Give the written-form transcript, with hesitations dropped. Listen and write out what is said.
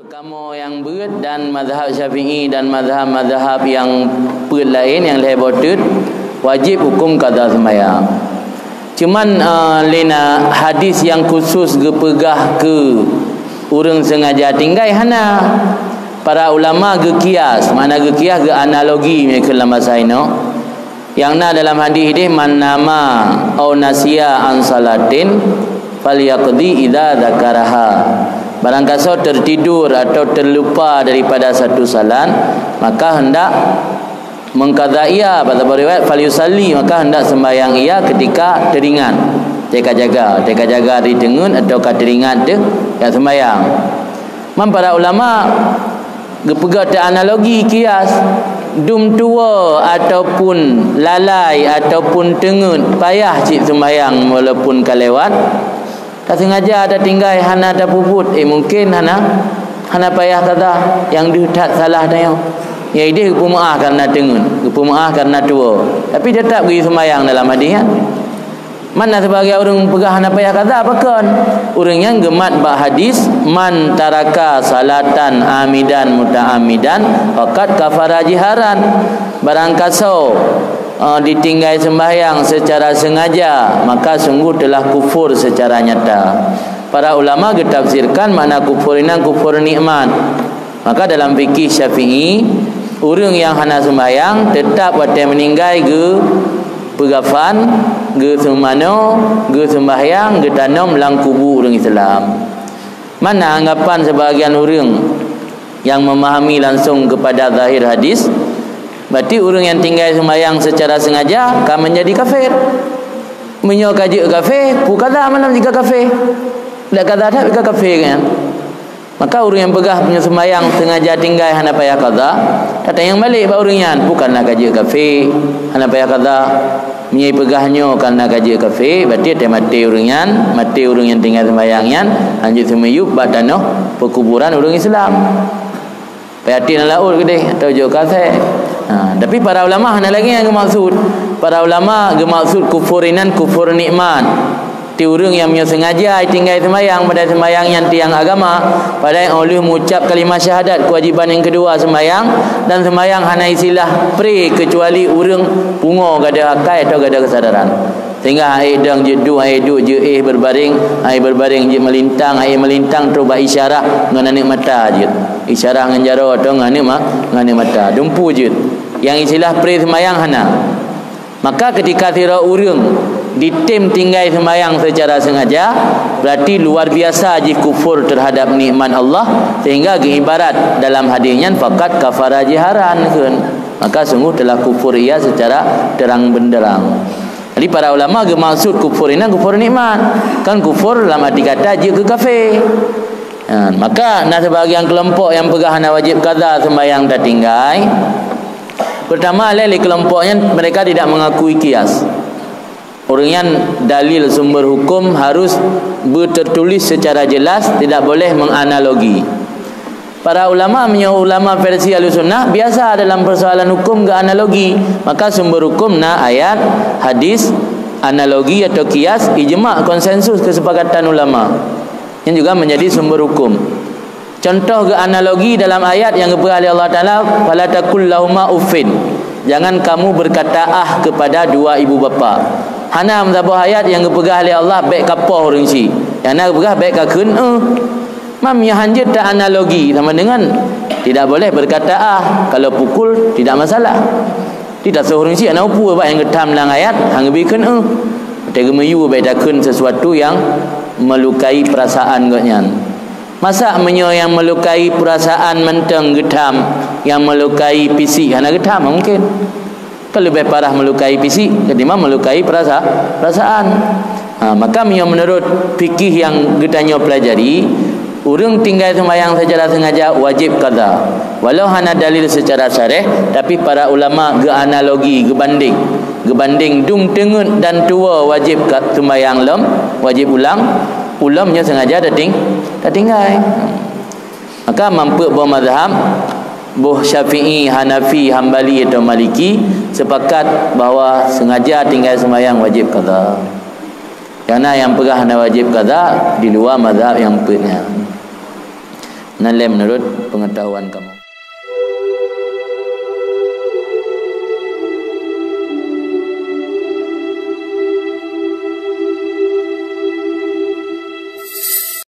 Kamu yang berat dan mazhab Syafi'i dan mazhab-mazhab yang berat lain yang lebih wajib hukum qada sembahyang. Cuman lena hadis yang khusus gepegah ke urang sengaja tinggal hana. Para ulama ge kias, mana ge kias ge analogi mereka dalam bahasa ino. Yang na dalam hadis ini man nama au nasiya an salatin falyaqdi idza dzakaraha. Barang kasau tertidur atau terlupa daripada satu salat, maka hendak mengqadha ia. Pada riwayat falyusalli, maka hendak sembahyang ia ketika teringat. Teka jaga di tengun atau teringat tu yang sembahyang. Para ulama gepegah te analogi kias dum tua ataupun lalai ataupun tengun payah cik sembahyang walaupun kalewat. Tak sengaja ada tinggal hana ada puput, mungkin hana payah kata yang dia tak salah dah. Ya dia pemaaf karena tengun, pemaaf karena tua. Tapi dia tak pergi sembahyang dalam hadis kan. Mana sebagai orang pegah hana payah kata apakan? Orang yang gemat bak hadis man taraka salatan amidan muta'amidan faqad kafara jiharan. Barang kasau ditinggal sembahyang secara sengaja, maka sungguh telah kufur secara nyata. Para ulama getafsirkan makna kufur ini kufur nikmat. Maka dalam fikih Syafi'i, orang yang hana sembahyang tetap pada meninggal ge pegafan, ge semano, ge sembahyang, ge tanam dalam kubur orang Islam. Mana anggapan sebahagian orang yang memahami langsung kepada zahir hadis? Berarti orang yang tinggal sembahyang secara sengaja akan menjadi kafir. Menyo kaji kafir, pukada mana jika kafir. Tak kata tak jika kafir kan. Maka orang yang pegah punya sembahyang sengaja tinggal hana payah qada, datang yang balik ba orang yang bukanlah kaji kafir, hana payah qada. Menyai pegahnya karena kaji kafir, berarti dia mati orang yang tinggal sembahyang yan, lanjut semeyup ba tanah perkuburan orang Islam. Berarti nak laut gede atau jauh kafir. Tapi para ulama hanya lagi yang maksud. Para ulama maksud kufurinan kufur nikmat. Ti orang yang sengaja tinggal sembahyang pada sembahyang yang tiang agama, pada yang oleh mengucap kalimah syahadat kewajiban yang kedua sembahyang, dan sembahyang hanya isilah pre kecuali orang pungo gada akal atau gada kesadaran. Sehingga air dang je du air du je berbaring je melintang terus ba isyarah ngan mata je. Isyarah ngan jaro atau ngan mata. Dumpu je. Yang istilah pre sembahyang hana. Maka ketika tira urang ditim tinggal sembahyang secara sengaja, berarti luar biasa je kufur terhadap nikmat Allah, sehingga ibarat dalam hadisnya faqat kafara jiharan kan. Maka sungguh telah kufur ia secara terang benderang. Jadi para ulama maksud kufur ini kufur nikmat. Kan kufur dalam arti kata je ke kafir. Maka nak sebahagian kelompok yang pegah hana wajib qada sembahyang tak tinggal. Pertama adalah kelompoknya mereka tidak mengakui kias. Orang yang dalil sumber hukum harus bertertulis secara jelas, tidak boleh menganalogi. Para ulama versi Ahlussunnah biasa dalam persoalan hukum ke analogi. Maka sumber hukum ayat, hadis, analogi atau kias, ijma' konsensus kesepakatan ulama. Yang juga menjadi sumber hukum. Contoh ke analogi dalam ayat yang diberi oleh Allah Ta'ala, fala taqul lahuma uffin. Jangan kamu berkata kepada dua ibu bapa. Hana mazhabah ayat yang diberi oleh Allah baik kapah orang si. Yang nak berah baik kakun mam yang hanjit tak analogi sama dengan tidak boleh berkata kalau pukul tidak masalah. Tidak seorang si anak upu apa yang ketam dalam ayat hang bikin tegemeyu baik takun sesuatu yang melukai perasaan gotnyan. Masa menyo yang melukai perasaan menteng getam, yang melukai fisik hana getam mungkin. Kalau lebih parah melukai fisik ketimbang melukai perasaan. Maka menurut fikih yang getanya pelajari, orang tinggal sembahyang secara sengaja wajib qada. Walau hana dalil secara syarih, tapi para ulama analogi gebanding dung tengut dan tua wajib sembahyang wajib ulamnya sengaja dah tinggal. Maka mampu bahawa mazhab Syafi'i, Hanafi, Hambali atau Maliki sepakat bahawa sengaja tinggal sembahyang wajib qada. Karena yang pegah hana wajib qada di luar mazhab yang punya. Nalem menurut pengetahuan kamu.